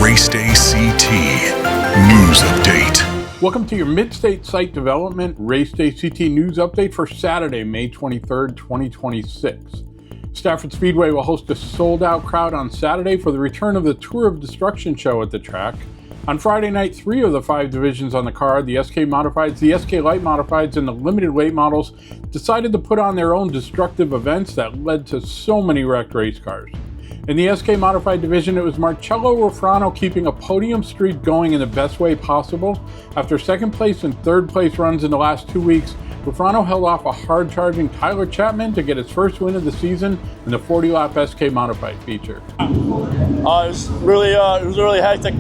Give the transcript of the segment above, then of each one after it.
RaceDayCT News Update. Welcome to your Mid-State Site Development RaceDayCT News Update for Saturday, May 23rd, 2026. Stafford Speedway will host a sold-out crowd on Saturday for the return of the Tour of Destruction show at the track. On Friday night, 3 of the 5 divisions on the card, the SK Modifieds, the SK Light Modifieds, and the Limited Weight Models, decided to put on their own destructive events that led to so many wrecked race cars. In the SK Modified division, it was Marcello Rufrano keeping a podium streak going in the best way possible. After second place and third place runs in the last 2 weeks, Rufrano held off a hard-charging Tyler Chapman to get his first win of the season in the 40-lap SK Modified feature. It was really hectic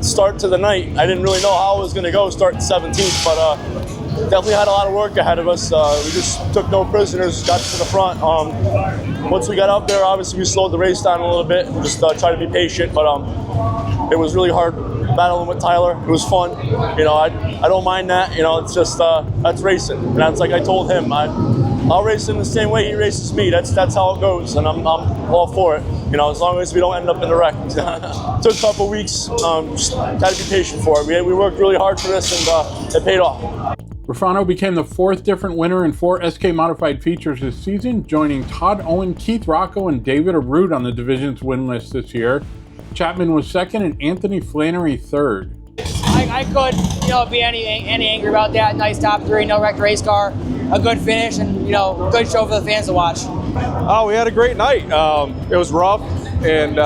start to the night. I didn't really know how it was going to go starting 17th, but definitely had a lot of work ahead of us. We just took no prisoners, got to the front. Once we got up there, obviously we slowed the race down a little bit and just tried to be patient, but it was really hard battling with Tyler. It was fun. You know, I don't mind that. You know, it's just that's racing, and that's like I told him. I'll race in the same way he races me. That's how it goes, and I'm all for it. You know, as long as we don't end up in the wreck. Took a couple weeks. Just got to be patient for it. We worked really hard for this, and it paid off. Rufrano became the 4th different winner in 4 SK Modified features this season, joining Todd Owen, Keith Rocco, and David Abrute on the division's win list this year. Chapman was 2nd and Anthony Flannery 3rd. I couldn't, be any angry about that. Nice top 3, no wrecked race car, a good finish, and good show for the fans to watch. Oh, we had a great night. It was rough, and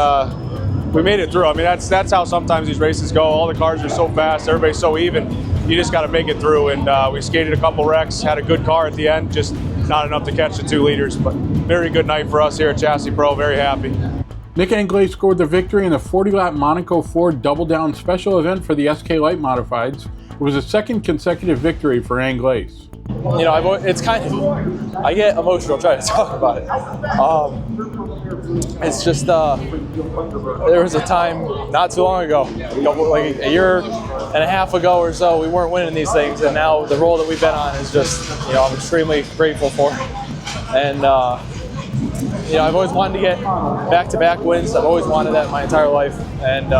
we made it through. I mean, that's how sometimes these races go. All the cars are so fast, everybody's so even. You just got to make it through, and we skated a couple wrecks, had a good car at the end, just not enough to catch the 2 leaders. But very good night for us here at Chassis Pro. Very happy. Nick Anglace scored the victory in the 40-lap Monaco Ford Double Down special event for the SK Light Modifieds. It was a 2nd consecutive victory for Anglace. It's kind of, I get emotional trying to talk about it. It's just, there was a time not too long ago, like a year and a half ago or so, we weren't winning these things, and now the role that we've been on is just, I'm extremely grateful for. And, I've always wanted to get back-to-back wins. I've always wanted that my entire life, and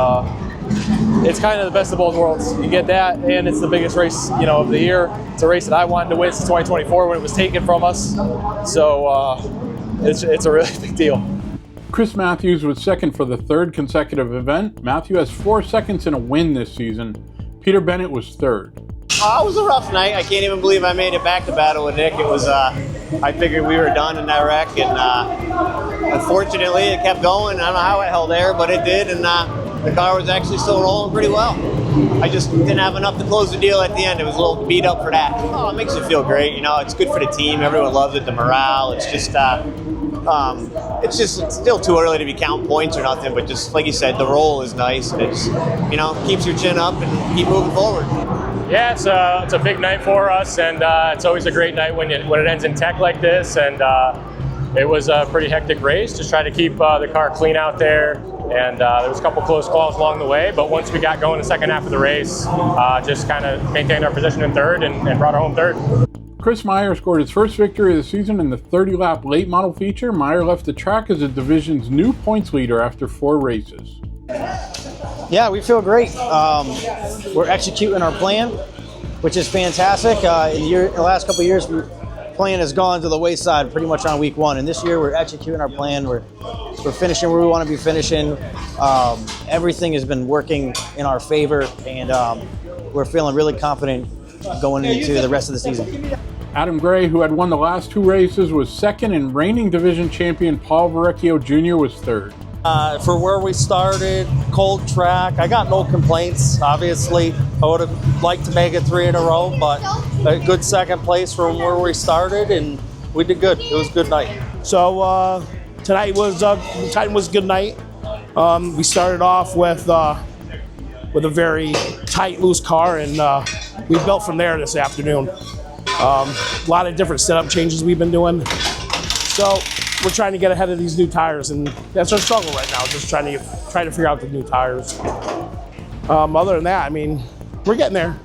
it's kind of the best of both worlds. You get that, and it's the biggest race, of the year. It's a race that I wanted to win since 2024 when it was taken from us. So it's a really big deal. Chris Matthews was 2nd for the 3rd consecutive event. Matthew has 4 seconds in a win this season. Peter Bennett was 3rd. It was a rough night. I can't even believe I made it back to battle with Nick. It was, I figured we were done in that wreck, and unfortunately it kept going. I don't know how it held air, but it did, and the car was actually still rolling pretty well. I just didn't have enough to close the deal at the end. It was a little beat up for that. Oh, it makes you feel great. It's good for the team. Everyone loves it. The morale. It's just, it's still too early to be counting points or nothing. But just like you said, the roll is nice, and it's, keeps your chin up and keep moving forward. Yeah, it's a big night for us, and it's always a great night when it ends in tech like this. And it was a pretty hectic race. Just trying to keep the car clean out there. And there was a couple close calls along the way, but once we got going the second half of the race, just kind of maintained our position in 3rd and brought our home 3rd. Chris Meyer scored his first victory of the season in the 30-lap late model feature. Meyer left the track as the division's new points leader after 4 races. Yeah, we feel great. We're executing our plan, which is fantastic. In the last couple of years, plan has gone to the wayside pretty much on week 1, and this year we're executing our plan. We're finishing where we want to be finishing. Everything has been working in our favor, and we're feeling really confident going into the rest of the season. Adam Gray, who had won the last 2 races, was 2nd, and reigning division champion Paul Verrecchio Jr. was 3rd. For where we started, cold track, I got no complaints, obviously. I would have liked to make it 3 in a row, but a good 2nd place from where we started, and we did good. It was a good night. So tonight was a good night. We started off with a very tight, loose car, and we built from there this afternoon. A lot of different setup changes we've been doing. So we're trying to get ahead of these new tires, and that's our struggle right now, just trying to figure out the new tires. Other than that, we're getting there.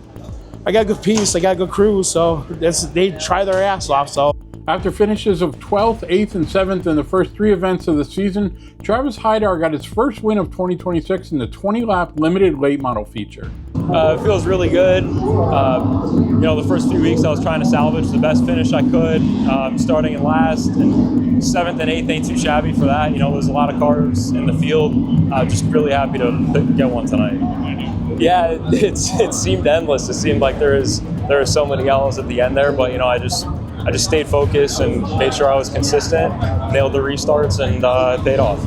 I got a good piece, I got a good crew, so they try their ass off. So After finishes of 12th, 8th, and 7th in the first 3 events of the season, Travis Hydar got his first win of 2026 in the 20-lap limited late model feature. It feels really good. The first few weeks I was trying to salvage the best finish I could, starting in last, and 7th and 8th ain't too shabby for that. There's a lot of cars in the field. Just really happy to get one tonight. Yeah, it seemed endless. It seemed like there were so many yellows at the end there, but I just stayed focused and made sure I was consistent, nailed the restarts, and it paid off.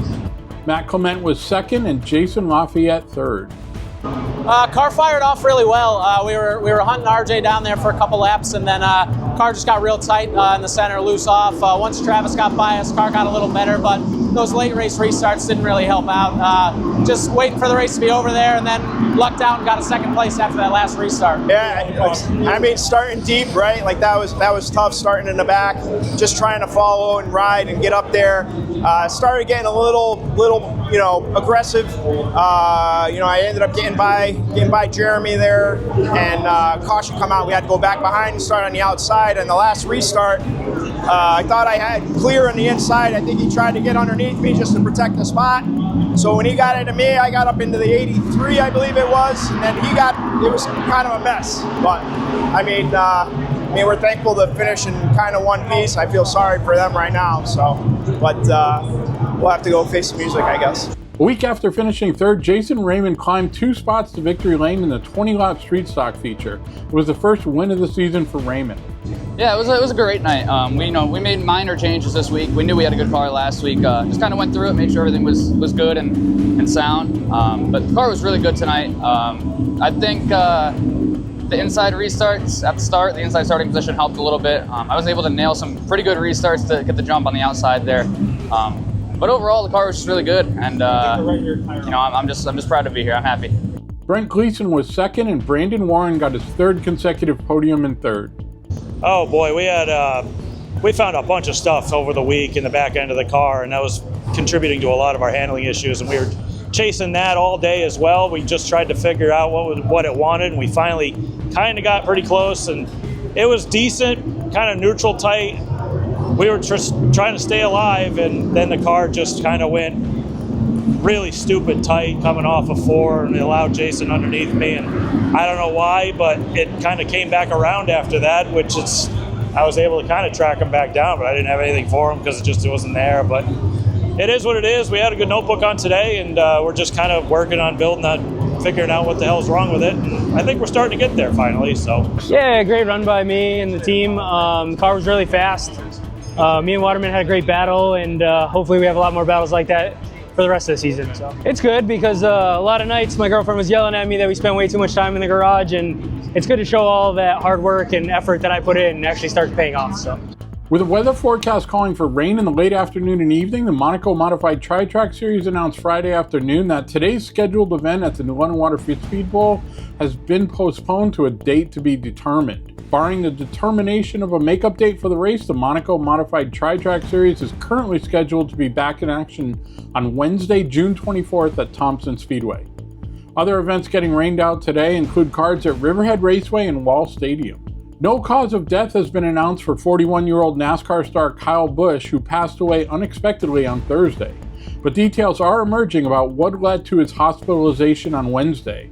Matt Clement was 2nd and Jason Lafayette 3rd. Car fired off really well. We were hunting RJ down there for a couple laps, and then car just got real tight in the center, loose off. Once Travis got by us, car got a little better, but those late race restarts didn't really help out. Just waiting for the race to be over there, and then lucked out and got a 2nd place after that last restart. Yeah, starting deep, right? Like that was tough starting in the back, just trying to follow and ride and get up there. Started getting a little aggressive. I ended up getting by Jeremy there, and caution come out. We had to go back behind and start on the outside. And the last restart, I thought I had clear on the inside. I think he tried to get underneath me just to protect the spot. So when he got into me, I got up into the 83, I believe it was, and then it was kind of a mess. But we're thankful to finish in kind of one piece. I feel sorry for them right now. But we'll have to go face the music, I guess. A week after finishing 3rd, Jason Raymond climbed 2 spots to victory lane in the 20-lap street stock feature. It was the first win of the season for Raymond. Yeah, it was a great night. We made minor changes this week. We knew we had a good car last week. Just kind of went through it, made sure everything was good and sound. But the car was really good tonight. I think the inside restarts at the start, the inside starting position helped a little bit. I was able to nail some pretty good restarts to get the jump on the outside there. But overall, the car was just really good, and I'm just proud to be here. I'm happy. Brent Gleason was 2nd, and Brandon Warren got his 3rd consecutive podium in 3rd. Oh boy, we found a bunch of stuff over the week in the back end of the car, and that was contributing to a lot of our handling issues, and we were chasing that all day as well. We just tried to figure out what it wanted, and we finally kind of got pretty close, and it was decent, kind of neutral tight. We were just trying to stay alive, and then the car just kind of went really stupid tight coming off of 4, and it allowed Jason underneath me, and I don't know why, but it kind of came back around after that, I was able to kind of track him back down, but I didn't have anything for him because it wasn't there. But it is what it is. We had a good notebook on today, and we're just kind of working on figuring out what the hell's wrong with it. And I think we're starting to get there finally. So yeah, great run by me and the team. The car was really fast. Me and Waterman had a great battle, and hopefully we have a lot more battles like that for the rest of the season. So it's good because a lot of nights my girlfriend was yelling at me that we spent way too much time in the garage, and it's good to show all that hard work and effort that I put in and actually start paying off. So. With a weather forecast calling for rain in the late afternoon and evening, the Monaco Modified Tri-Track Series announced Friday afternoon that today's scheduled event at the London-Waterford Speedbowl has been postponed to a date to be determined. Barring the determination of a makeup date for the race, the Monaco Modified Tri-Track Series is currently scheduled to be back in action on Wednesday, June 24th at Thompson Speedway. Other events getting rained out today include cards at Riverhead Raceway and Wall Stadium. No cause of death has been announced for 41-year-old NASCAR star Kyle Busch, who passed away unexpectedly on Thursday. But details are emerging about what led to his hospitalization on Wednesday.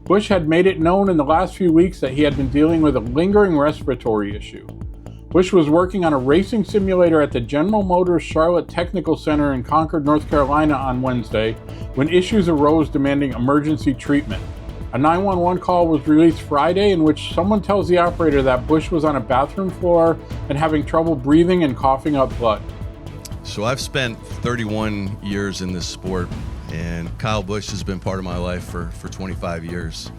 Busch had made it known in the last few weeks that he had been dealing with a lingering respiratory issue. Busch was working on a racing simulator at the General Motors Charlotte Technical Center in Concord, North Carolina on Wednesday when issues arose demanding emergency treatment. A 911 call was released Friday in which someone tells the operator that Busch was on a bathroom floor and having trouble breathing and coughing up blood. So I've spent 31 years in this sport, and Kyle Busch has been part of my life for 25 years.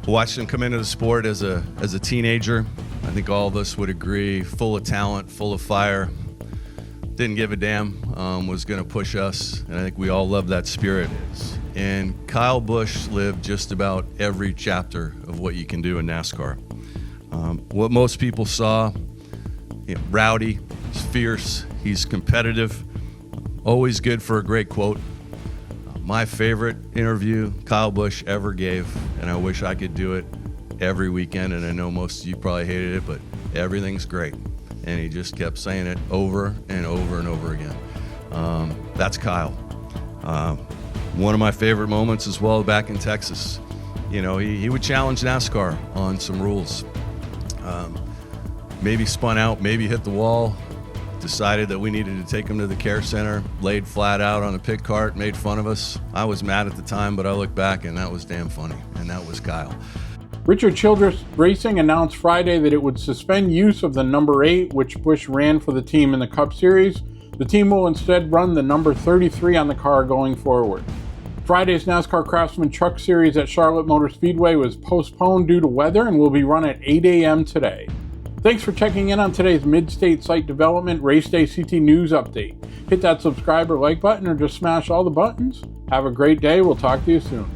I watched him come into the sport as a teenager. I think all of us would agree, full of talent, full of fire, didn't give a damn, was going to push us, and I think we all love that spirit. And Kyle Busch lived just about every chapter of what you can do in NASCAR. What most people saw, rowdy, he's fierce, he's competitive, always good for a great quote. My favorite interview Kyle Busch ever gave, and I wish I could do it every weekend, and I know most of you probably hated it, but everything's great. and he just kept saying it over and over and over again. That's Kyle. One of my favorite moments as well back in Texas. You know, he would challenge NASCAR on some rules. Maybe spun out, maybe hit the wall, decided that we needed to take him to the care center, laid flat out on a pit cart, made fun of us. I was mad at the time, but I look back and that was damn funny, and that was Kyle. Childress Racing announced Friday that it would suspend use of the number 8, which Busch ran for the team in the Cup Series. The team will instead run the number 33 on the car going forward. Friday's NASCAR Craftsman Truck Series at Charlotte Motor Speedway was postponed due to weather and will be run at 8 a.m. today. Thanks for checking in on today's Mid-State Site Development RaceDayCT News Update. Hit that subscribe or like button or just smash all the buttons. Have a great day. We'll talk to you soon.